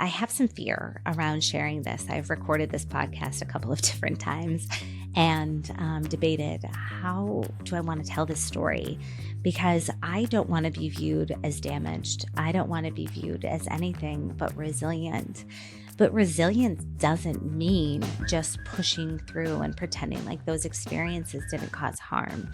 I have some fear around sharing this. I've recorded this podcast a couple of different times and debated, how do I want to tell this story? Because I don't want to be viewed as damaged. I don't want to be viewed as anything but resilient. But resilience doesn't mean just pushing through and pretending like those experiences didn't cause harm.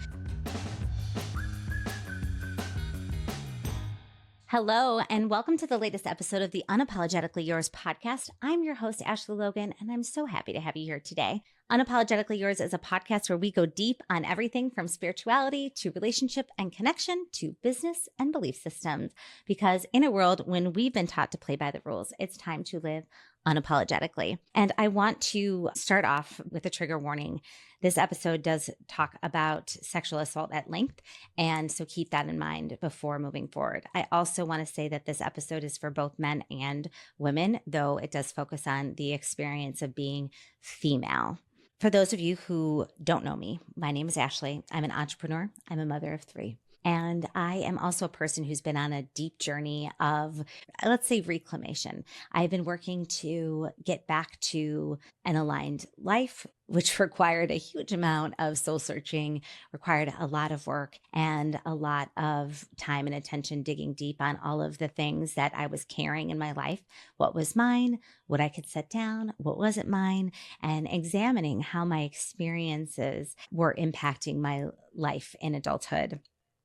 Hello, and welcome to the latest episode of the Unapologetically Yours podcast. I'm your host, Ashley Logan, and I'm so happy to have you here today. Unapologetically Yours is a podcast where we go deep on everything from spirituality to relationship and connection to business and belief systems. Because in a world when we've been taught to play by the rules, it's time to live unapologetically. And I want to start off with a trigger warning. This episode does talk about sexual assault at length, and so keep that in mind before moving forward. I also want to say that this episode is for both men and women, though it does focus on the experience of being female. For those of you who don't know me, my name is Ashley. I'm an entrepreneur. I'm a mother of 3. And I am also a person who's been on a deep journey of, let's say, reclamation. I've been working to get back to an aligned life, which required a huge amount of soul searching, required a lot of work and a lot of time and attention digging deep on all of the things that I was carrying in my life. What was mine, what I could set down, what wasn't mine, and examining how my experiences were impacting my life in adulthood.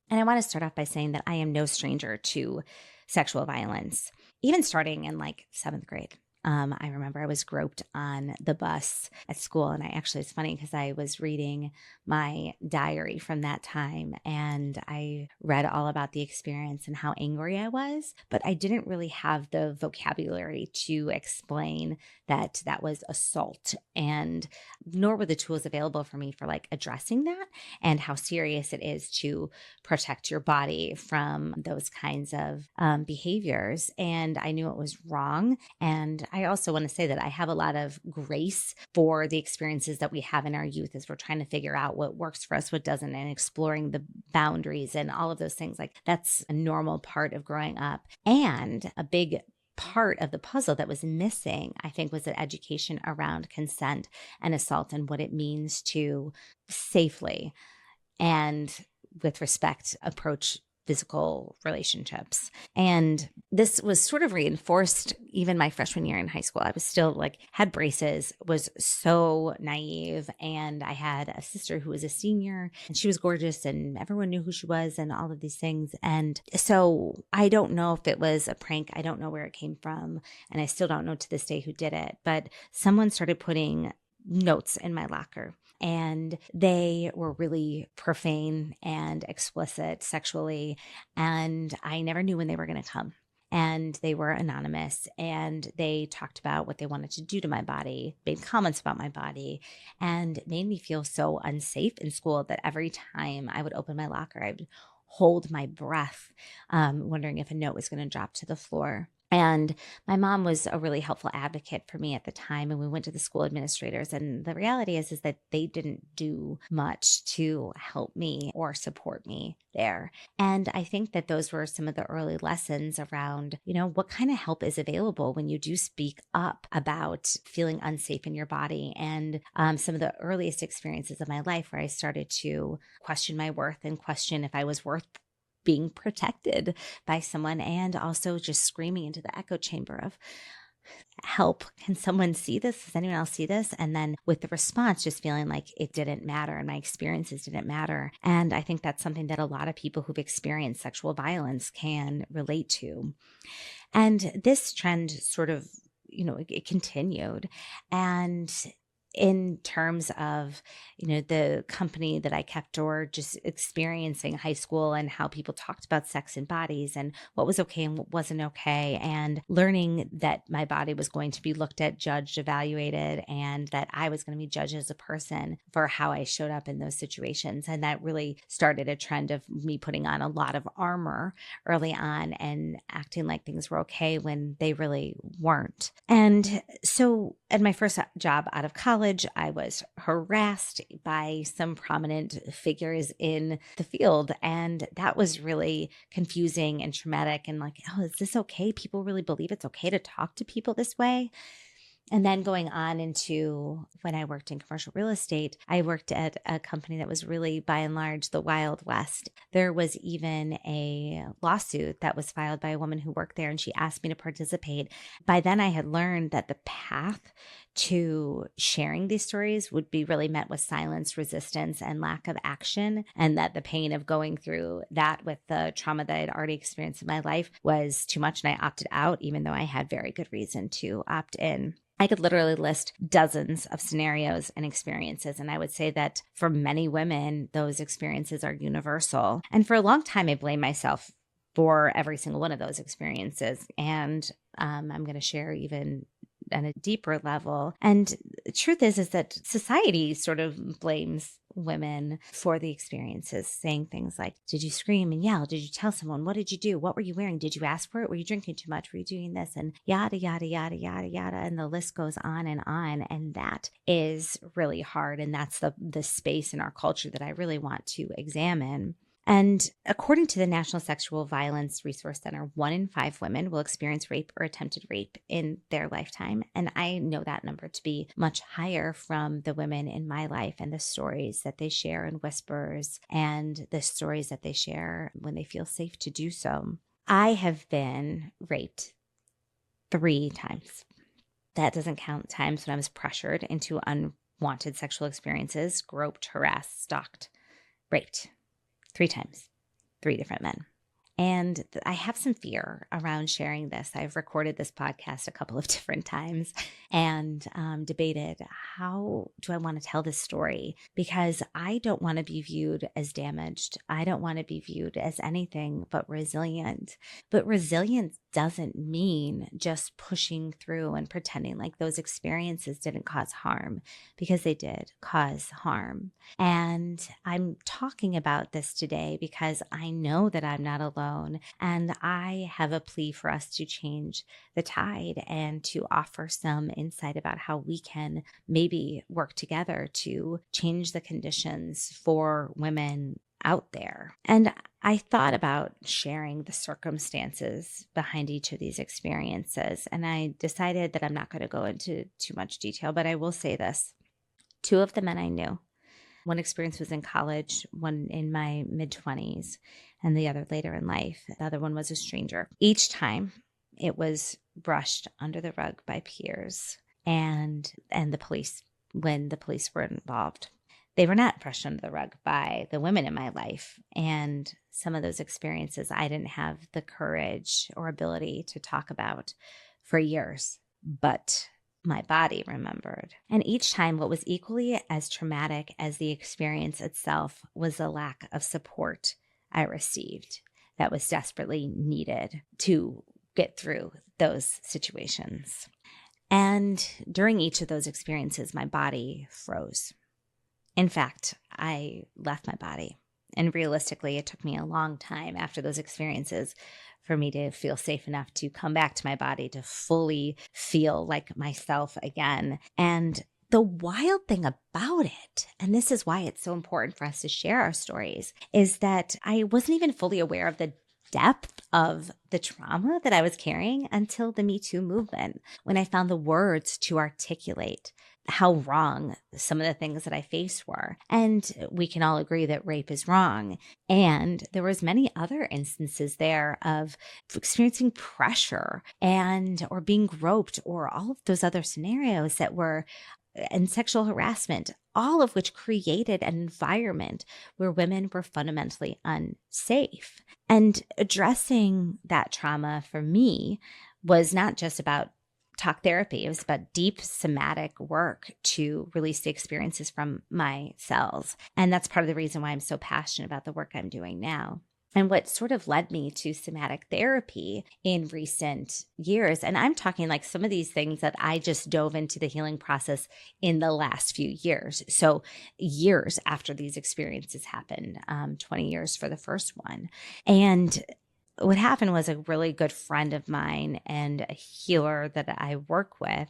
And I want to start off by saying that I am no stranger to sexual violence, even starting in like 7th grade. I remember I was groped on the bus at school. And it's funny because I was reading my diary from that time and I read all about the experience and how angry I was, but I didn't really have the vocabulary to explain that that was assault, and nor were the tools available for me for like addressing that and how serious it is to protect your body from those kinds of behaviors. And I knew it was wrong. And I also want to say that I have a lot of grace for the experiences that we have in our youth as we're trying to figure out what works for us, what doesn't, and exploring the boundaries and all of those things. Like, that's a normal part of growing up. And a big part of the puzzle that was missing, I think, was an education around consent and assault and what it means to safely and with respect approach physical relationships. And this was sort of reinforced even my freshman year in high school. I was still had braces, was so naive. And I had a sister who was a senior and she was gorgeous and everyone knew who she was and all of these things. And so I don't know if it was a prank. I don't know where it came from. And I still don't know to this day who did it. But someone started putting notes in my locker. And they were really profane and explicit sexually. And I never knew when they were going to come. And they were anonymous. And they talked about what they wanted to do to my body, made comments about my body, and it made me feel so unsafe in school that every time I would open my locker, I would hold my breath, wondering if a note was going to drop to the floor. And my mom was a really helpful advocate for me at the time. And we went to the school administrators. And the reality is that they didn't do much to help me or support me there. And I think that those were some of the early lessons around, what kind of help is available when you do speak up about feeling unsafe in your body. And some of the earliest experiences of my life where I started to question my worth and question if I was worth being protected by someone, and also just screaming into the echo chamber of help. Can someone see this? Does anyone else see this? And then with the response, just feeling like it didn't matter and my experiences didn't matter. And I think that's something that a lot of people who've experienced sexual violence can relate to. And this trend sort of, it continued. And in terms of, the company that I kept, or just experiencing high school and how people talked about sex and bodies and what was okay and what wasn't okay, and learning that my body was going to be looked at, judged, evaluated, and that I was going to be judged as a person for how I showed up in those situations. And that really started a trend of me putting on a lot of armor early on and acting like things were okay when they really weren't. And so At my first job out of college, I was harassed by some prominent figures in the field. And that was really confusing and traumatic. And like, oh, is this okay? People really believe it's okay to talk to people this way? And then going on into when I worked in commercial real estate, I worked at a company that was really, by and large, the Wild West. There was even a lawsuit that was filed by a woman who worked there, and she asked me to participate. By then, I had learned that the path to sharing these stories would be really met with silence, resistance, and lack of action, and that the pain of going through that with the trauma that I'd already experienced in my life was too much, and I opted out, even though I had very good reason to opt in. I could literally list dozens of scenarios and experiences. And I would say that for many women, those experiences are universal. And for a long time, I blamed myself for every single one of those experiences. And I'm going to share even on a deeper level. And the truth is that society sort of blames women for the experiences, saying things like, did you scream and yell? Did you tell someone? What did you do? What were you wearing? Did you ask for it? Were you drinking too much? Were you doing this? And yada, yada, yada, yada, yada. And the list goes on. And that is really hard. And that's the space in our culture that I really want to examine. And according to the National Sexual Violence Resource Center, 1 in 5 women will experience rape or attempted rape in their lifetime. And I know that number to be much higher from the women in my life and the stories that they share in whispers and the stories that they share when they feel safe to do so. I have been raped 3 times. That doesn't count times when I was pressured into unwanted sexual experiences, groped, harassed, stalked, raped. 3 times, 3 different men. And I have some fear around sharing this. I've recorded this podcast a couple of different times and debated, how do I want to tell this story? Because I don't want to be viewed as damaged. I don't want to be viewed as anything but resilient. But resilience doesn't mean just pushing through and pretending like those experiences didn't cause harm, because they did cause harm. And I'm talking about this today because I know that I'm not alone, and I have a plea for us to change the tide and to offer some insight about how we can maybe work together to change the conditions for women out there. And I thought about sharing the circumstances behind each of these experiences, and I decided that I'm not going to go into too much detail, but I will say this. 2 of the men I knew, one experience was in college, one in my mid-20s, and the other later in life. The other one was a stranger. Each time it was brushed under the rug by peers and the police when the police were involved. They were not brushed under the rug by the women in my life. And some of those experiences I didn't have the courage or ability to talk about for years, but my body remembered. And each time, what was equally as traumatic as the experience itself was the lack of support I received that was desperately needed to get through those situations. And during each of those experiences, my body froze. In fact, I left my body. And realistically, it took me a long time after those experiences for me to feel safe enough to come back to my body, to fully feel like myself again. And the wild thing about it, and this is why it's so important for us to share our stories, is that I wasn't even fully aware of the depth of the trauma that I was carrying until the Me Too movement, when I found the words to articulate how wrong some of the things that I faced were. And we can all agree that rape is wrong. And there was many other instances there of experiencing pressure or being groped, or all of those other scenarios that were, and sexual harassment, all of which created an environment where women were fundamentally unsafe. And addressing that trauma for me was not just about talk therapy. It was about deep somatic work to release the experiences from my cells. And that's part of the reason why I'm so passionate about the work I'm doing now. And what sort of led me to somatic therapy in recent years, and I'm talking like some of these things that I just dove into the healing process in the last few years. So years after these experiences happened, 20 years for the first one. And what happened was, a really good friend of mine and a healer that I work with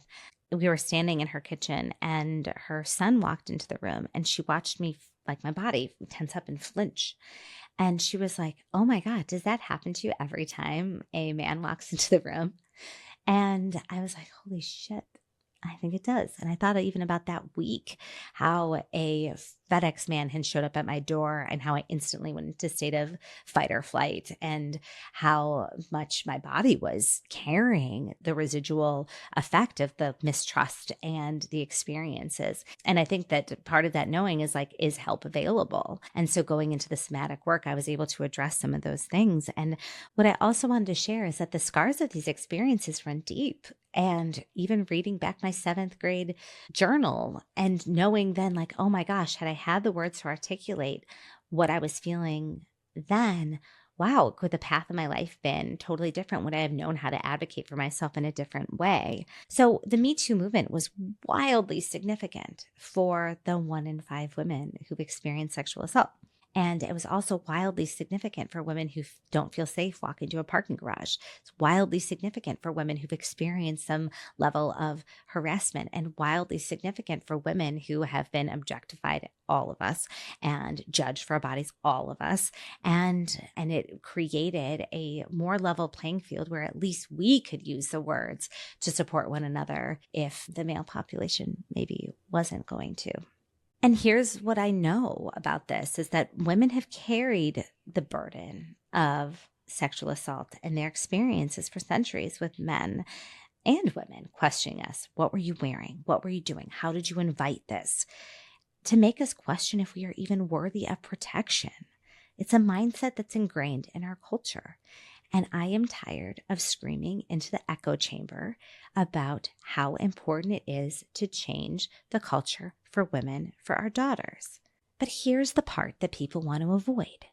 we were standing in her kitchen and her son walked into the room and she watched me, like my body tense up and flinch. And she was like, "Oh my God, does that happen to you every time a man walks into the room?" And I was like, "Holy shit, I think it does." And I thought even about that week, how a FedEx man had showed up at my door and how I instantly went into a state of fight or flight, and how much my body was carrying the residual effect of the mistrust and the experiences. And I think that part of that knowing is like, is help available? And so going into the somatic work, I was able to address some of those things. And what I also wanted to share is that the scars of these experiences run deep. And even reading back my 7th grade journal and knowing then, like, oh my gosh, had I had the words to articulate what I was feeling then, wow, could the path of my life been totally different? Would I have known how to advocate for myself in a different way? So the Me Too movement was wildly significant for the 1 in 5 women who've experienced sexual assault. And it was also wildly significant for women who don't feel safe walking to a parking garage. It's wildly significant for women who've experienced some level of harassment, and wildly significant for women who have been objectified, all of us, and judged for our bodies, all of us. And it created a more level playing field where at least we could use the words to support one another if the male population maybe wasn't going to. And here's what I know about this is that women have carried the burden of sexual assault and their experiences for centuries, with men and women questioning us. What were you wearing? What were you doing? How did you invite this? To make us question if we are even worthy of protection. It's a mindset that's ingrained in our culture. And I am tired of screaming into the echo chamber about how important it is to change the culture for women, for our daughters. But here's the part that people want to avoid.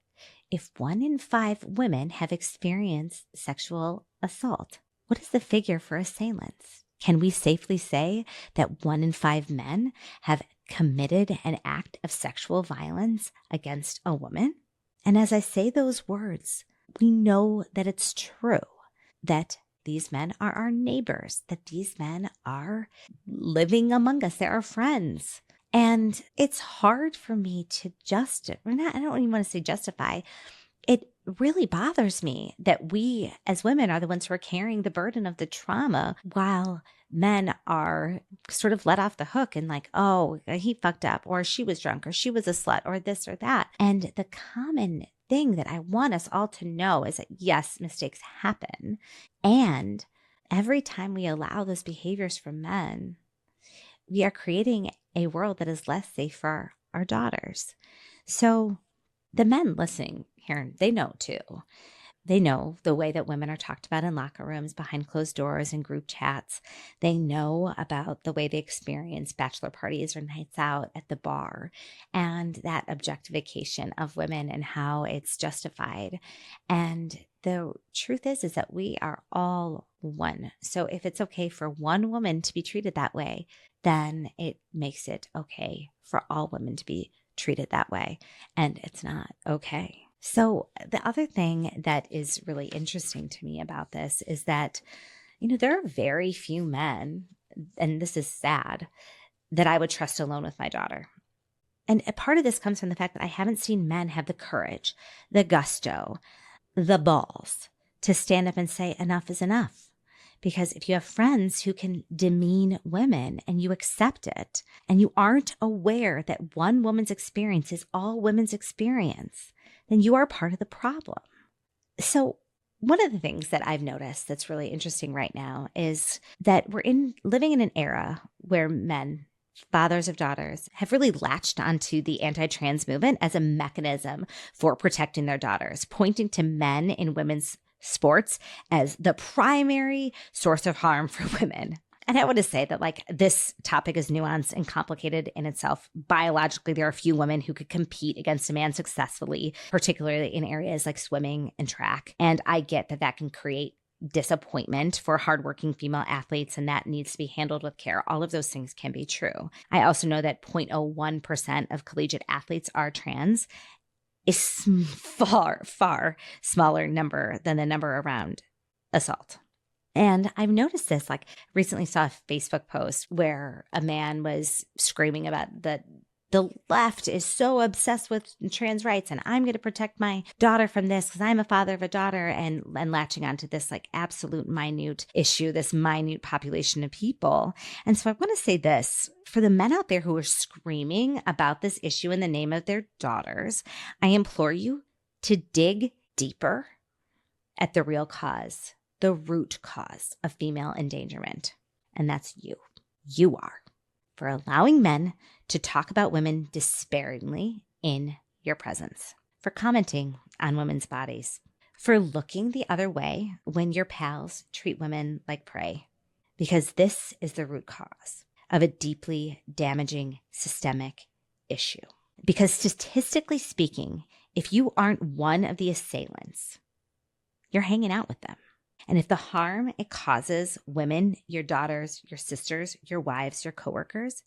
If 1 in 5 women have experienced sexual assault, what is the figure for assailants? Can we safely say that 1 in 5 men have committed an act of sexual violence against a woman? And as I say those words, we know that it's true, that these men are our neighbors, that these men are living among us. They're our friends. And it's hard for me to I don't even want to say justify. It really bothers me that we as women are the ones who are carrying the burden of the trauma, while men are sort of let off the hook and like, oh, he fucked up, or she was drunk, or she was a slut, or this or that. And the common thing that I want us all to know is that yes, mistakes happen. And every time we allow those behaviors from men, we are creating a world that is less safe for our daughters. So the men listening here, they know too. They know the way that women are talked about in locker rooms, behind closed doors, and group chats. They know about the way they experience bachelor parties or nights out at the bar, and that objectification of women and how it's justified. And the truth is that we are all one. So if it's okay for one woman to be treated that way, then it makes it okay for all women to be treated that way. And it's not okay. So the other thing that is really interesting to me about this is that, there are very few men, and this is sad, that I would trust alone with my daughter. And a part of this comes from the fact that I haven't seen men have the courage, the gusto, the balls to stand up and say enough is enough. Because if you have friends who can demean women and you accept it, and you aren't aware that one woman's experience is all women's experience, then you are part of the problem. So one of the things that I've noticed that's really interesting right now is that we're living in an era where men, fathers of daughters, have really latched onto the anti-trans movement as a mechanism for protecting their daughters, pointing to men in women's sports as the primary source of harm for women. And I want to say that this topic is nuanced and complicated in itself. Biologically, there are a few women who could compete against a man successfully, particularly in areas like swimming and track. And I get that can create disappointment for hardworking female athletes, and that needs to be handled with care. All of those things can be true. I also know that 0.01% of collegiate athletes are trans. Is far, far smaller number than the number around assault. And I've noticed this, like recently saw a Facebook post where a man was screaming about the left is so obsessed with trans rights and I'm going to protect my daughter from this because I'm a father of a daughter, and latching onto this like absolute minute issue, this minute population of people. And so I want to say this for the men out there who are screaming about this issue in the name of their daughters, I implore you to dig deeper at the real cause, the root cause of female endangerment. And that's you. You are. For allowing men to talk about women disparagingly in your presence, for commenting on women's bodies, for looking the other way when your pals treat women like prey, because this is the root cause of a deeply damaging systemic issue. Because statistically speaking, if you aren't one of the assailants, you're hanging out with them. And if the harm it causes women, your daughters, your sisters, your wives, your coworkers,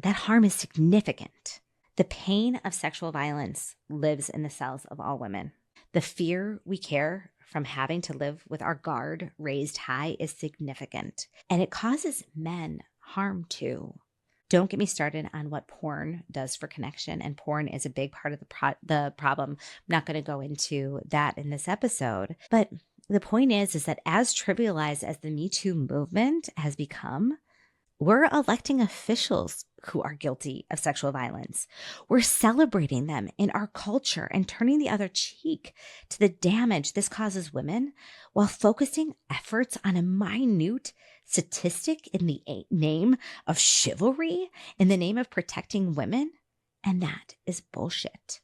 that harm is significant. The pain of sexual violence lives in the cells of all women. The fear we care from having to live with our guard raised high is significant. And it causes men harm too. Don't get me started on what porn does for connection. And porn is a big part of the problem. I'm not going to go into that in this episode. But the point is that as trivialized as the Me Too movement has become, we're electing officials who are guilty of sexual violence. We're celebrating them in our culture and turning the other cheek to the damage this causes women while focusing efforts on a minute statistic in the name of chivalry, in the name of protecting women. And that is bullshit.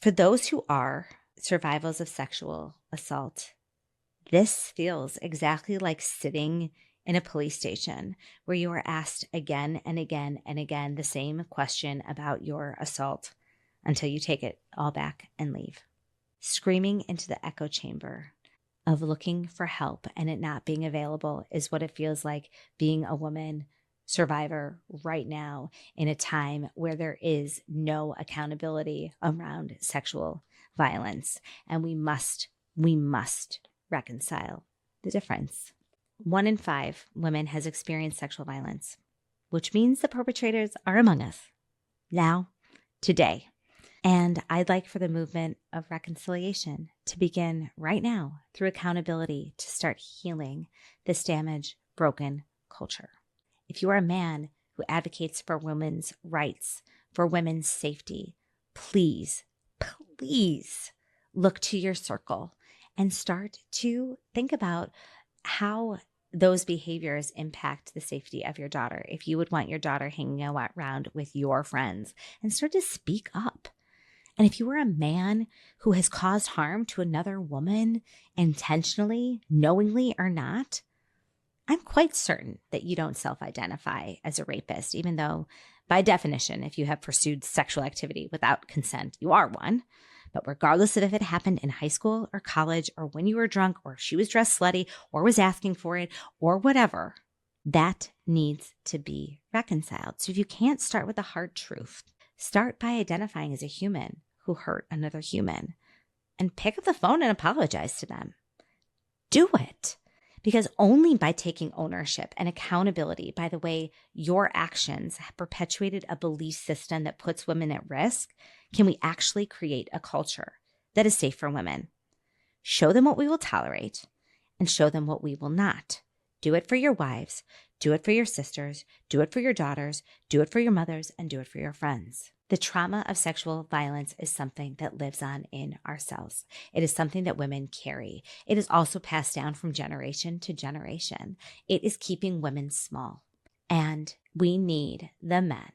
For those who are survivors of sexual assault, this feels exactly like sitting in a police station where you are asked again and again and again the same question about your assault until you take it all back and leave. Screaming into the echo chamber of looking for help and it not being available is what it feels like being a woman survivor right now in a time where there is no accountability around sexual violence. And we must reconcile the difference. 1 in 5 women has experienced sexual violence, which means the perpetrators are among us now, today. And I'd like for the movement of reconciliation to begin right now through accountability to start healing this damaged, broken culture. If you are a man who advocates for women's rights, for women's safety, please look to your circle and start to think about how those behaviors impact the safety of your daughter. If you would want your daughter hanging around with your friends, and start to speak up. And if you are a man who has caused harm to another woman intentionally, knowingly or not, I'm quite certain that you don't self-identify as a rapist, even though by definition, if you have pursued sexual activity without consent, you are one. But regardless of if it happened in high school or college or when you were drunk or she was dressed slutty or was asking for it or whatever, that needs to be reconciled. So if you can't start with the hard truth, start by identifying as a human who hurt another human and pick up the phone and apologize to them. Do it. Because only by taking ownership and accountability by the way your actions have perpetuated a belief system that puts women at risk can we actually create a culture that is safe for women. Show them what we will tolerate and show them what we will not. Do it for your wives, do it for your sisters, do it for your daughters, do it for your mothers, and do it for your friends. The trauma of sexual violence is something that lives on in ourselves. It is something that women carry. It is also passed down from generation to generation. It is keeping women small. And we need the men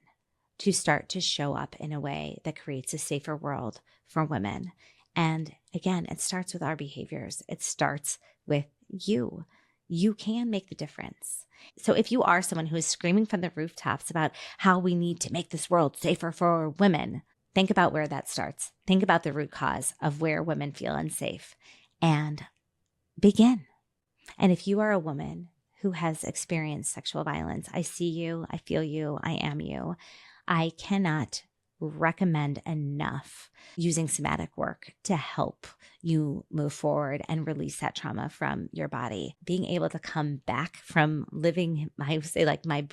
to start to show up in a way that creates a safer world for women. And again, it starts with our behaviors. It starts with you. You can make the difference. So if you are someone who is screaming from the rooftops about how we need to make this world safer for women, think about where that starts. Think about the root cause of where women feel unsafe and begin. And if you are a woman who has experienced sexual violence, I see you, I feel you, I am you. I cannot recommend enough using somatic work to help you move forward and release that trauma from your body. Being able to come back from living, I would say, like, my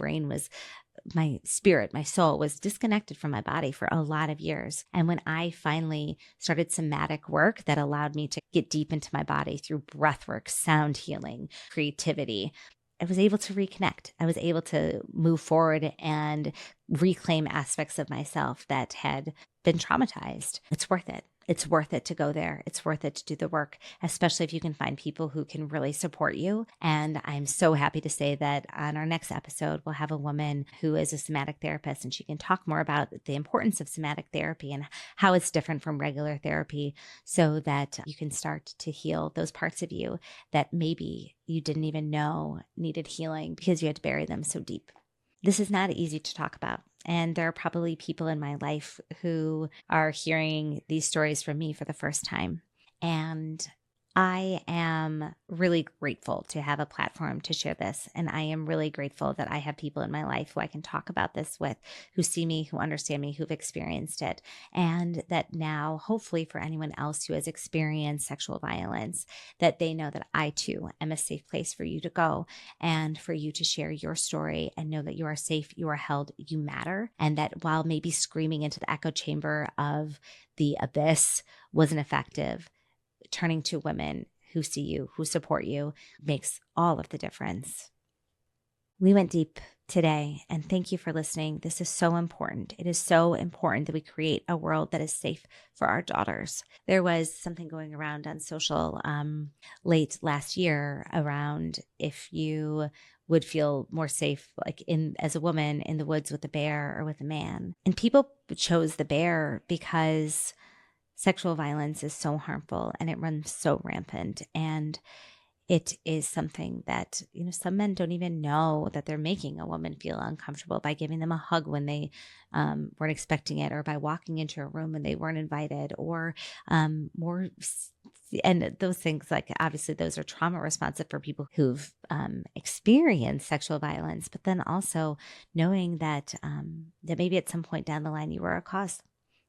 spirit, my soul was disconnected from my body for a lot of years. And when I finally started somatic work that allowed me to get deep into my body through breath work, sound healing, creativity, I was able to reconnect. I was able to move forward and reclaim aspects of myself that had been traumatized. It's worth it. It's worth it to go there. It's worth it to do the work, especially if you can find people who can really support you. And I'm so happy to say that on our next episode, we'll have a woman who is a somatic therapist, and she can talk more about the importance of somatic therapy and how it's different from regular therapy, so that you can start to heal those parts of you that maybe you didn't even know needed healing because you had to bury them so deep. This is not easy to talk about. And there are probably people in my life who are hearing these stories from me for the first time. And I am really grateful to have a platform to share this. And I am really grateful that I have people in my life who I can talk about this with, who see me, who understand me, who've experienced it. And that now, hopefully for anyone else who has experienced sexual violence, that they know that I too am a safe place for you to go and for you to share your story and know that you are safe, you are held, you matter. And that while maybe screaming into the echo chamber of the abyss wasn't effective, turning to women who see you, who support you, makes all of the difference. We went deep today, and thank you for listening. This is so important. It is so important that we create a world that is safe for our daughters. There was something going around on social late last year around if you would feel more safe, like as a woman in the woods with a bear or with a man. And people chose the bear because sexual violence is so harmful and it runs so rampant. And it is something that, some men don't even know that they're making a woman feel uncomfortable by giving them a hug when they weren't expecting it, or by walking into a room when they weren't invited, or more. And those things, like, obviously those are trauma responsive for people who've experienced sexual violence, but then also knowing that that maybe at some point down the line you were a cause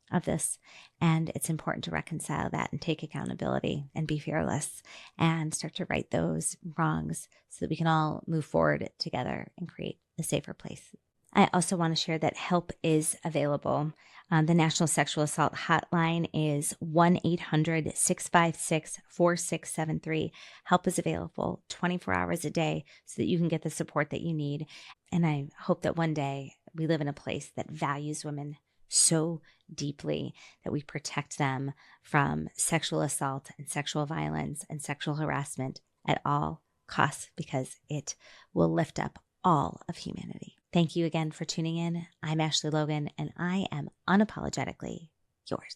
of this. And it's important to reconcile that and take accountability and be fearless and start to right those wrongs so that we can all move forward together and create a safer place. I also want to share that help is available. The National Sexual Assault Hotline is 1-800-656-4673. Help is available 24 hours a day so that you can get the support that you need. And I hope that one day we live in a place that values women so deeply that we protect them from sexual assault and sexual violence and sexual harassment at all costs, because it will lift up all of humanity. Thank you again for tuning in. I'm Ashley Logan, and I am unapologetically yours.